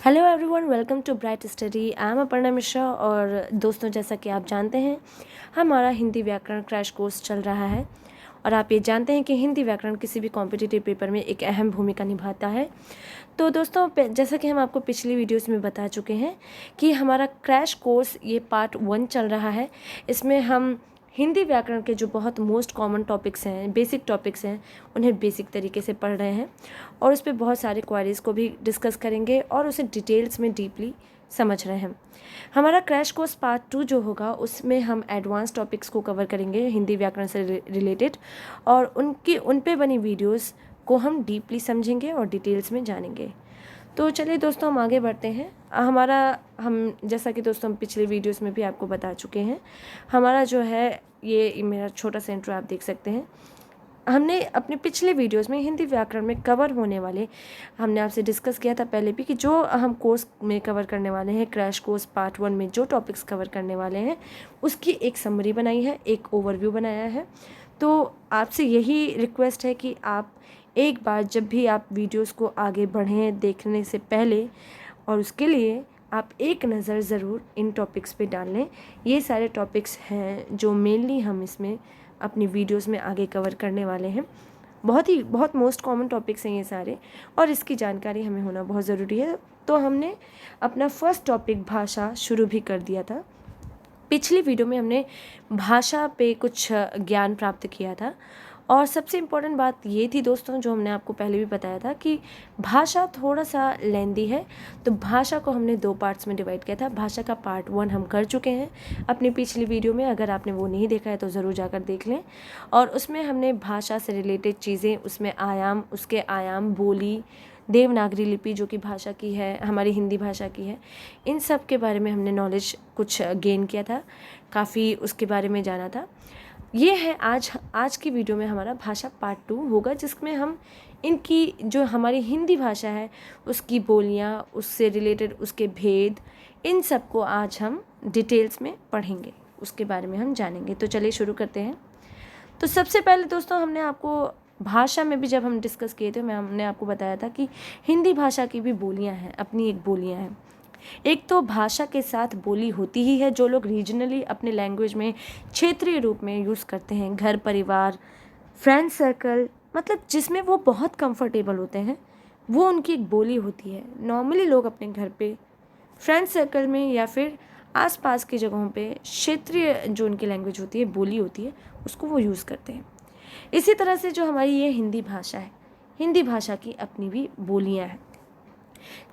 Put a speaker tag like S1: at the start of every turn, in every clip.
S1: Hello everyone, welcome to Bright Study. I am Aparna Mishra. और दोस्तों, जैसा कि आप जानते हैं, हमारा हिंदी व्याकरण क्रैश कोर्स चल रहा है और आप ये जानते हैं कि हिंदी व्याकरण किसी भी कॉम्पिटिटिव पेपर में एक अहम भूमिका निभाता है। तो दोस्तों, जैसा कि हम आपको पिछली वीडियोस में बता चुके हैं कि हमारा क्रैश कोर्स ये पार्ट 1 चल रहा है। इसमें हम हिंदी व्याकरण के जो बहुत मोस्ट कॉमन टॉपिक्स हैं, बेसिक टॉपिक्स हैं, उन्हें बेसिक तरीके से पढ़ रहे हैं और उस पर बहुत सारे क्वारीज़ को भी डिस्कस करेंगे और उसे डिटेल्स में डीपली समझ रहे हैं। हमारा क्रैश कोर्स पार्ट 2 जो होगा उसमें हम एडवांस टॉपिक्स को कवर करेंगे हिंदी व्याकरण से रिलेटेड, और उन पे बनी वीडियोस को हम डीपली समझेंगे और डिटेल्स में जानेंगे। तो चलिए दोस्तों, हम आगे बढ़ते हैं। हम जैसा कि दोस्तों हम पिछले वीडियोस में भी आपको बता चुके हैं, हमारा जो है ये मेरा छोटा सा इंट्रो आप देख सकते हैं। हमने अपने पिछले वीडियोस में हिंदी व्याकरण में कवर होने वाले, हमने आपसे डिस्कस किया था पहले भी कि जो हम कोर्स में कवर करने वाले हैं, क्रैश कोर्स पार्ट 1 में जो टॉपिक्स कवर करने वाले हैं उसकी एक समरी बनाई है, एक ओवरव्यू बनाया है। तो आपसे यही रिक्वेस्ट है कि आप एक बार जब भी आप वीडियोस को आगे बढ़ें देखने से पहले, और उसके लिए आप एक नज़र ज़रूर इन टॉपिक्स पे डाल लें। ये सारे टॉपिक्स हैं जो मेनली हम इसमें अपनी वीडियोस में आगे कवर करने वाले हैं। बहुत मोस्ट कॉमन टॉपिक्स हैं ये सारे, और इसकी जानकारी हमें होना बहुत ज़रूरी है। तो हमने अपना फर्स्ट टॉपिक भाषा शुरू भी कर दिया था। पिछली वीडियो में हमने भाषा पे कुछ ज्ञान प्राप्त किया था, और सबसे इम्पोर्टेंट बात ये थी दोस्तों, जो हमने आपको पहले भी बताया था कि भाषा थोड़ा सा लेंदी है। तो भाषा को हमने 2 पार्ट्स में डिवाइड किया था। भाषा का पार्ट 1 हम कर चुके हैं अपनी पिछली वीडियो में। अगर आपने वो नहीं देखा है तो ज़रूर जाकर देख लें। और उसमें हमने भाषा से रिलेटेड चीज़ें, उसमें आयाम, उसके आयाम, बोली, देवनागरी लिपि जो कि भाषा की है, हमारी हिंदी भाषा की है, इन सब के बारे में हमने नॉलेज कुछ गेन किया था, काफ़ी उसके बारे में जाना था। ये है आज की वीडियो में हमारा भाषा पार्ट 2 होगा, जिसमें हम इनकी जो हमारी हिंदी भाषा है उसकी बोलियाँ, उससे रिलेटेड उसके भेद, इन सब को आज हम डिटेल्स में पढ़ेंगे, उसके बारे में हम जानेंगे। तो चलिए शुरू करते हैं। तो सबसे पहले दोस्तों, हमने आपको भाषा में भी जब हम डिस्कस किए थे, हमने आपको बताया था कि हिंदी भाषा की भी बोलियाँ हैं, अपनी एक बोलियाँ हैं। एक तो भाषा के साथ बोली होती ही है जो लोग रीजनली अपने लैंग्वेज में क्षेत्रीय रूप में यूज़ करते हैं। घर परिवार, फ्रेंड सर्कल, मतलब जिसमें वो बहुत कंफर्टेबल होते हैं, वो उनकी एक बोली होती है। नॉर्मली लोग अपने घर पे, फ्रेंड सर्कल में या फिर आसपास की जगहों पे क्षेत्रीय जो उनकी लैंग्वेज होती है, बोली होती है, उसको वो यूज़ करते हैं। इसी तरह से जो हमारी ये हिंदी भाषा है, हिंदी भाषा की अपनी भी बोलियाँ हैं।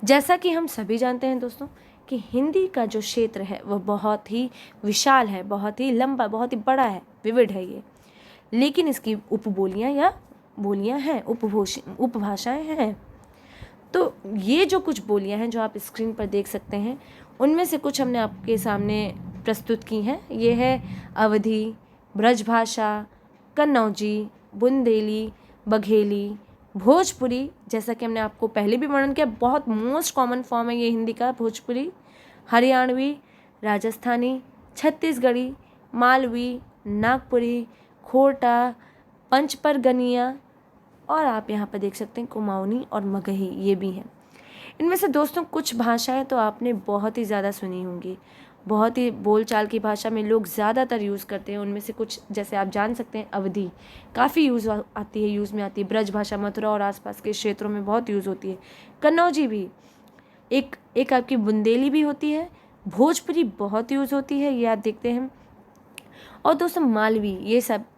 S1: जैसा कि हम सभी जानते हैं दोस्तों कि हिंदी का जो क्षेत्र है वह बहुत ही विशाल है, बहुत ही लंबा, बहुत ही बड़ा है, विविध है ये। लेकिन इसकी उपबोलियाँ या बोलियाँ हैं, उपभाषाएं हैं। तो ये जो कुछ बोलियाँ हैं जो आप स्क्रीन पर देख सकते हैं, उनमें से कुछ हमने आपके सामने प्रस्तुत की हैं। ये है अवधी, ब्रजभाषा, कन्नौजी, बुंदेली, बघेली, भोजपुरी, जैसा कि हमने आपको पहले भी वर्णन किया, बहुत मोस्ट कॉमन फॉर्म है ये हिंदी का, भोजपुरी, हरियाणवी, राजस्थानी, छत्तीसगढ़ी, मालवी, नागपुरी, खोटा, पंचपरगनिया, और आप यहाँ पर देख सकते हैं कुमाऊनी और मगही, ये भी हैं। इनमें से दोस्तों कुछ भाषाएं तो आपने बहुत ही ज़्यादा सुनी होंगी, बहुत ही बोलचाल की भाषा में लोग ज़्यादातर यूज़ करते हैं। उनमें से कुछ जैसे आप जान सकते हैं, अवधी काफ़ी यूज़ में आती है। ब्रज भाषा मथुरा और आसपास के क्षेत्रों में बहुत यूज़ होती है। कन्नौजी भी, एक आपकी बुंदेली भी होती है। भोजपुरी बहुत यूज़ होती है, ये आप देखते हैं। और दोस्तों मालवी,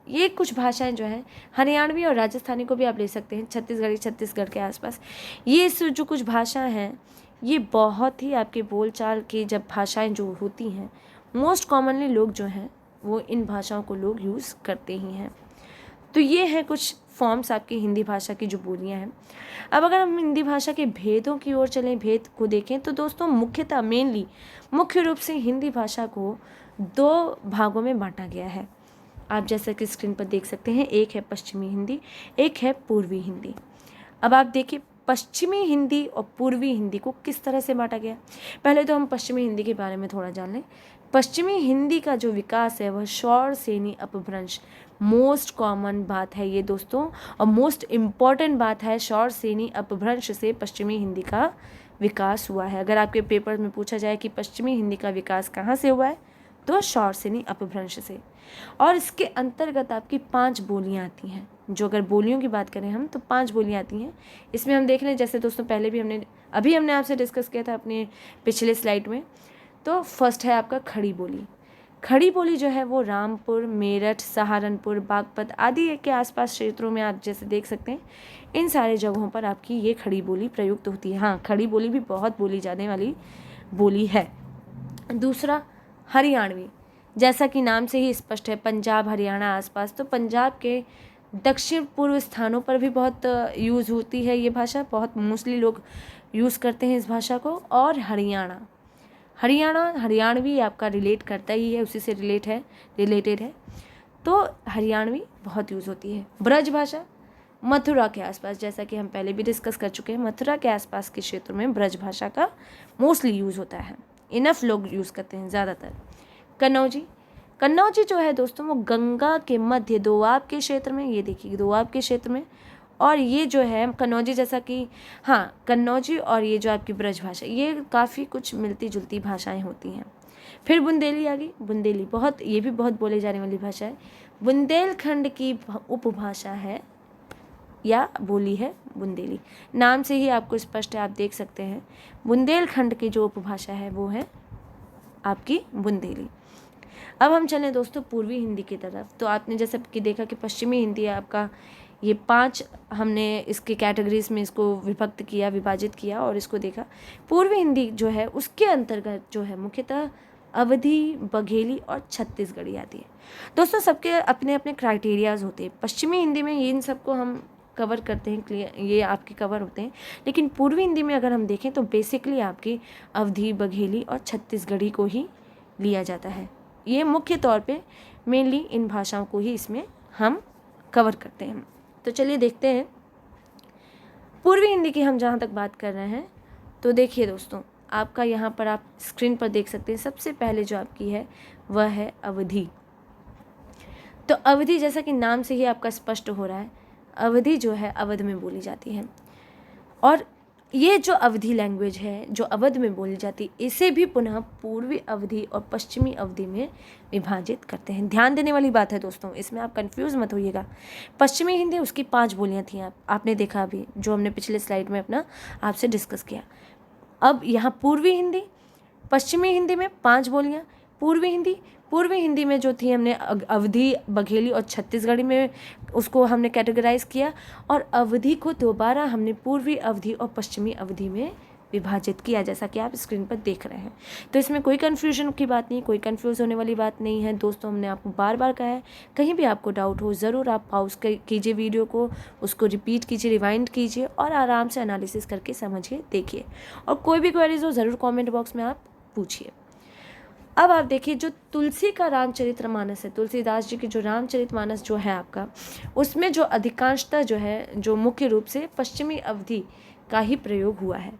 S1: ये कुछ भाषाएं जो हैं, हरियाणवी और राजस्थानी को भी आप ले सकते हैं, छत्तीसगढ़ के आसपास। ये जो कुछ भाषाएं हैं, ये बहुत ही आपके बोलचाल की जब भाषाएं जो होती हैं, मोस्ट कॉमनली लोग जो हैं वो इन भाषाओं को लोग यूज़ करते ही हैं। तो ये है कुछ फॉर्म्स आपकी हिंदी भाषा की जो बोलियां हैं। अब अगर हम हिंदी भाषा के भेदों की ओर चलें, भेद को देखें, तो दोस्तों मुख्यतः मुख्य रूप से हिंदी भाषा को 2 भागों में बांटा गया है। आप जैसा कि स्क्रीन पर देख सकते हैं, एक है पश्चिमी हिंदी, एक है पूर्वी हिंदी। अब आप देखिए, पश्चिमी हिंदी और पूर्वी हिंदी को किस तरह से बांटा गया। पहले तो हम पश्चिमी हिंदी के बारे में थोड़ा जान लें। पश्चिमी हिंदी का जो विकास है वह शौर सेनी अपभ्रंश, मोस्ट कॉमन बात है ये दोस्तों, और मोस्ट इम्पॉर्टेंट बात है, शौर सेनी अपभ्रंश से पश्चिमी हिंदी का विकास हुआ है। अगर आपके पेपर में पूछा जाए कि पश्चिमी हिंदी का विकास कहाँ से हुआ है, तो शौर से नहीं, अपभ्रंश से। और इसके अंतर्गत आपकी 5 बोलियाँ आती हैं। जो अगर बोलियों की बात करें हम, तो 5 बोलियाँ आती हैं। इसमें हम देख लें, जैसे दोस्तों पहले भी हमने आपसे डिस्कस किया था अपने पिछले स्लाइड में। तो फर्स्ट है आपका खड़ी बोली। खड़ी बोली जो है वो रामपुर, मेरठ, सहारनपुर, बागपत आदि के आसपास क्षेत्रों में आप जैसे देख सकते हैं, इन सारे जगहों पर आपकी ये खड़ी बोली प्रयुक्त होती है। हाँ, खड़ी बोली भी बहुत बोली जाने वाली बोली है। दूसरा हरियाणवी, जैसा कि नाम से ही स्पष्ट है, पंजाब हरियाणा आसपास, तो पंजाब के दक्षिण पूर्व स्थानों पर भी बहुत यूज़ होती है ये भाषा, बहुत मोस्टली लोग यूज़ करते हैं इस भाषा को। और हरियाणवी आपका रिलेट करता ही है, उसी से रिलेटेड है, तो हरियाणवी बहुत यूज़ होती है। ब्रज भाषा मथुरा के आसपास, जैसा कि हम पहले भी डिस्कस कर चुके हैं, मथुरा के आसपास के क्षेत्र में ब्रज भाषा का मोस्टली यूज़ होता है, इनफ लोग यूज़ करते हैं ज़्यादातर। कन्नौजी जो है दोस्तों, वो गंगा के मध्य दोआब के क्षेत्र में, ये देखिए दोआब के क्षेत्र में, और ये जो है कन्नौजी, जैसा कि हाँ, कन्नौजी और ये जो आपकी ब्रज भाषा, ये काफ़ी कुछ मिलती जुलती भाषाएं होती हैं। फिर बुंदेली आ गई। बुंदेली ये भी बहुत बोले जाने वाली भाषा है। बुंदेलखंड की उपभाषा है या बोली है बुंदेली। नाम से ही आपको स्पष्ट है, आप देख सकते हैं। बुंदेलखंड की जो उपभाषा है वो है आपकी बुंदेली। अब हम चलें दोस्तों पूर्वी हिंदी की तरफ। तो आपने जैसे कि देखा कि पश्चिमी हिंदी है आपका, ये 5 हमने इसके कैटेगरीज में इसको विभाजित किया और इसको देखा। पूर्वी हिंदी जो है उसके अंतर्गत जो है मुख्यतः अवधी, बघेली और छत्तीसगढ़ी आती है। दोस्तों सबके अपने अपने क्राइटेरियाज होते हैं। पश्चिमी हिंदी में इन सबको हम कवर करते हैं, क्लियर, ये आपके कवर होते हैं। लेकिन पूर्वी हिंदी में अगर हम देखें तो बेसिकली आपकी अवधी, बघेली और छत्तीसगढ़ी को ही लिया जाता है। ये मुख्य तौर पे मेनली इन भाषाओं को ही इसमें हम कवर करते हैं। तो चलिए देखते हैं पूर्वी हिंदी की हम जहाँ तक बात कर रहे हैं। तो देखिए दोस्तों, आपका यहाँ पर आप स्क्रीन पर देख सकते हैं, सबसे पहले जो आपकी है वह है अवधी। तो अवधी जैसा कि नाम से ही आपका स्पष्ट हो रहा है, अवधी जो है अवध में बोली जाती है। और ये जो अवधी लैंग्वेज है जो अवध में बोली जाती है, इसे भी पुनः पूर्वी अवधी और पश्चिमी अवधी में विभाजित करते हैं। ध्यान देने वाली बात है दोस्तों, इसमें आप कंफ्यूज मत होइएगा। पश्चिमी हिंदी उसकी 5 बोलियां थी, आपने देखा अभी जो हमने पिछले स्लाइड में अपना आपसे डिस्कस किया। अब यहाँ पूर्वी हिंदी, पश्चिमी हिंदी में 5 बोलियां, पूर्वी हिंदी में जो थी हमने अवधी, बघेली और छत्तीसगढ़ी में उसको हमने कैटेगराइज किया, और अवधी को दोबारा हमने पूर्वी अवधी और पश्चिमी अवधी में विभाजित किया, जैसा कि आप स्क्रीन पर देख रहे हैं। तो इसमें कोई कन्फ्यूजन की बात नहीं, कोई कन्फ्यूज़ होने वाली बात नहीं है दोस्तों। हमने आपको बार बार कहा है, कहीं भी आपको डाउट हो ज़रूर आप पॉज कीजिए वीडियो को, उसको रिपीट कीजिए, रिवाइंड कीजिए और आराम से एनालिसिस करके समझिए, देखिए। और कोई भी क्वेरीज हो ज़रूर कॉमेंट बॉक्स में आप पूछिए। अब आप देखिए जो तुलसी का रामचरितमानस है, तुलसीदास जी की जो रामचरितमानस जो है आपका, उसमें जो अधिकांशतः जो है जो मुख्य रूप से पश्चिमी अवधि का ही प्रयोग हुआ है।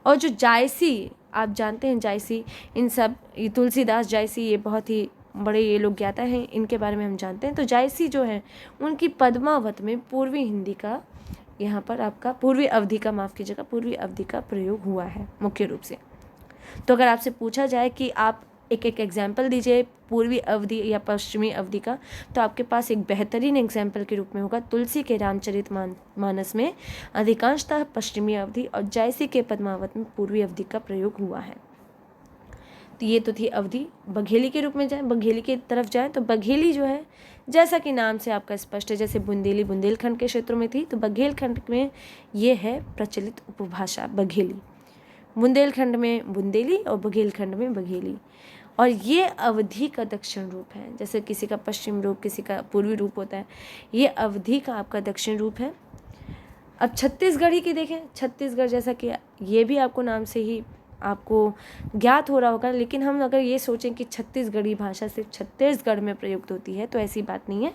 S1: और जो जायसी, आप जानते हैं जायसी, इन सब ये तुलसीदास जायसी ये बहुत ही बड़े ये लोग ज्ञाता हैं, इनके बारे में हम जानते हैं। तो जायसी जो है उनकी पद्मावत में पूर्वी हिंदी का, यहाँ पर आपका पूर्वी अवधि का, माफ़ कीजिएगा, पूर्वी अवधि का प्रयोग हुआ है मुख्य रूप से। तो अगर आपसे पूछा जाए कि आप एक एग्जाम्पल दीजिए पूर्वी अवधि या पश्चिमी अवधि का, तो आपके पास एक बेहतरीन एग्जाम्पल के रूप में होगा तुलसी के रामचरितमानस में अधिकांशतः पश्चिमी अवधि और जायसी के पद्मावत में पूर्वी अवधि का प्रयोग हुआ है। तो ये तो थी अवधि। बघेली के रूप में जाए, बघेली की तरफ जाए, तो बघेली जो है जैसा कि नाम से आपका स्पष्ट है, जैसे बुंदेली बुंदेलखंड के क्षेत्रों में थी, तो बघेलखंड में ये है प्रचलित उपभाषा बघेली। बुंदेलखंड में बुंदेली और बघेलखंड में बघेली। और ये अवधि का दक्षिण रूप है, जैसे किसी का पश्चिम रूप, किसी का पूर्वी रूप होता है, ये अवधि का आपका दक्षिण रूप है। अब छत्तीसगढ़ी की देखें, छत्तीसगढ़ जैसा कि ये भी आपको नाम से ही आपको ज्ञात हो रहा होगा, लेकिन हम अगर ये सोचें कि छत्तीसगढ़ी भाषा सिर्फ छत्तीसगढ़ में प्रयुक्त होती है, तो ऐसी बात नहीं है।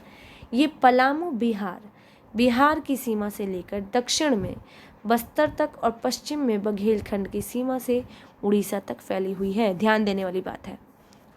S1: ये पलामू बिहार की सीमा से लेकर दक्षिण में बस्तर तक और पश्चिम में बघेलखंड की सीमा से उड़ीसा तक फैली हुई है। ध्यान देने वाली बात है।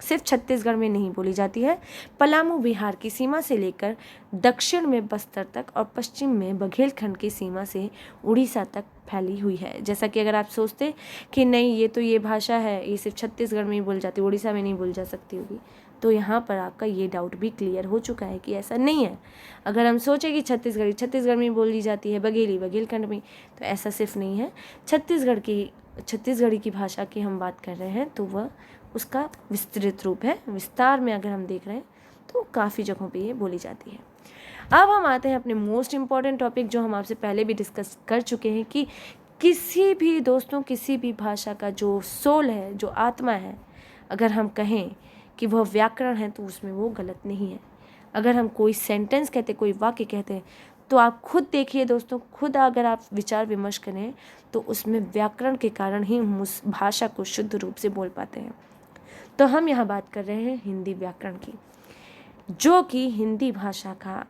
S1: सिर्फ छत्तीसगढ़ में नहीं बोली जाती है। पलामू बिहार की सीमा से लेकर दक्षिण में बस्तर तक और पश्चिम में बघेलखंड की सीमा से उड़ीसा तक फैली हुई है। जैसा कि अगर आप सोचते कि नहीं ये तो ये भाषा है, ये सिर्फ छत्तीसगढ़ में ही बोली जाती है, उड़ीसा में नहीं बोली जा सकती होगी, तो यहाँ पर आपका ये डाउट भी क्लियर हो चुका है कि ऐसा नहीं है। अगर हम सोचें कि छत्तीसगढ़ में बोली जाती है, बघेलखंड में, तो ऐसा सिर्फ नहीं है। छत्तीसगढ़ी की भाषा की हम बात कर रहे हैं तो वह उसका विस्तृत रूप है। विस्तार में अगर हम देख रहे हैं तो काफ़ी जगहों पे ये बोली जाती है। अब हम आते हैं अपने मोस्ट इम्पॉर्टेंट टॉपिक जो हम आपसे पहले भी डिस्कस कर चुके हैं कि किसी भी भाषा का जो सोल है, जो आत्मा है, अगर हम कहें कि वह व्याकरण है तो उसमें वो गलत नहीं है। अगर हम कोई सेंटेंस कहते, कोई वाक्य कहते हैं, तो आप खुद देखिए दोस्तों, खुद अगर आप विचार विमर्श करें तो उसमें व्याकरण के कारण ही हम उस भाषा को शुद्ध रूप से बोल पाते हैं। तो हम यहाँ बात कर रहे हैं हिंदी व्याकरण की, जो कि हिंदी भाषा का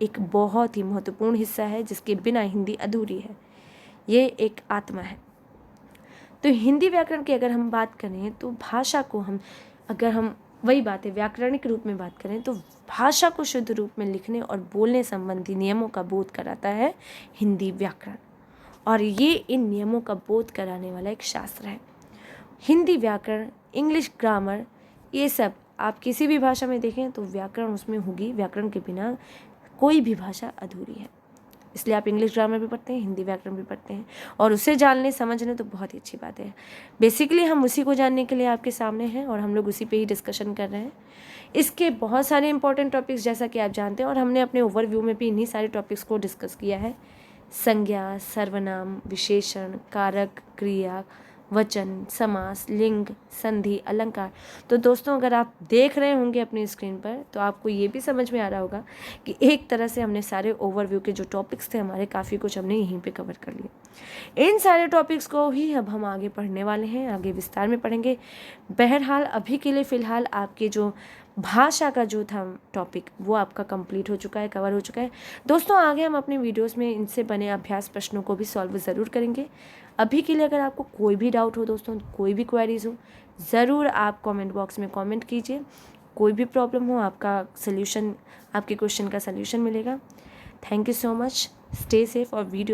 S1: एक बहुत ही महत्वपूर्ण हिस्सा है, जिसके बिना हिंदी अधूरी है। ये एक आत्मा है। तो हिंदी व्याकरण की अगर हम बात करें तो भाषा को अगर हम वही बात है व्याकरणिक रूप में बात करें तो भाषा को शुद्ध रूप में लिखने और बोलने संबंधी नियमों का बोध कराता है हिंदी व्याकरण, और ये इन नियमों का बोध कराने वाला एक शास्त्र है। हिंदी व्याकरण, इंग्लिश ग्रामर, ये सब आप किसी भी भाषा में देखें तो व्याकरण उसमें होगी। व्याकरण के बिना कोई भी भाषा अधूरी है। इसलिए आप इंग्लिश ग्रामर भी पढ़ते हैं, हिंदी व्याकरण भी पढ़ते हैं, और उसे जानने समझने तो बहुत ही अच्छी बात है। बेसिकली हम उसी को जानने के लिए आपके सामने हैं और हम लोग उसी पे ही डिस्कशन कर रहे हैं। इसके बहुत सारे इंपॉर्टेंट टॉपिक्स जैसा कि आप जानते हैं, और हमने अपने ओवरव्यू में भी इन्हीं सारे टॉपिक्स को डिस्कस किया है। संज्ञा, सर्वनाम, विशेषण, कारक, क्रिया, वचन, समास, लिंग, संधि, अलंकार। तो दोस्तों अगर आप देख रहे होंगे अपनी स्क्रीन पर तो आपको ये भी समझ में आ रहा होगा कि एक तरह से हमने सारे ओवरव्यू के जो टॉपिक्स थे हमारे, काफ़ी कुछ हमने यहीं पे कवर कर लिए। इन सारे टॉपिक्स को ही अब हम आगे पढ़ने वाले हैं, आगे विस्तार में पढ़ेंगे। बहरहाल अभी के लिए फ़िलहाल आपके जो भाषा का जो था टॉपिक वो आपका कंप्लीट हो चुका है, कवर हो चुका है। दोस्तों आगे हम अपने वीडियोस में इनसे बने अभ्यास प्रश्नों को भी सॉल्व ज़रूर करेंगे। अभी के लिए अगर आपको कोई भी डाउट हो दोस्तों, कोई भी क्वेरीज हो, ज़रूर आप कमेंट बॉक्स में कमेंट कीजिए। कोई भी प्रॉब्लम हो, आपका सल्यूशन, आपके क्वेश्चन का सल्यूशन मिलेगा। Thank you so much, stay safe और वीडियो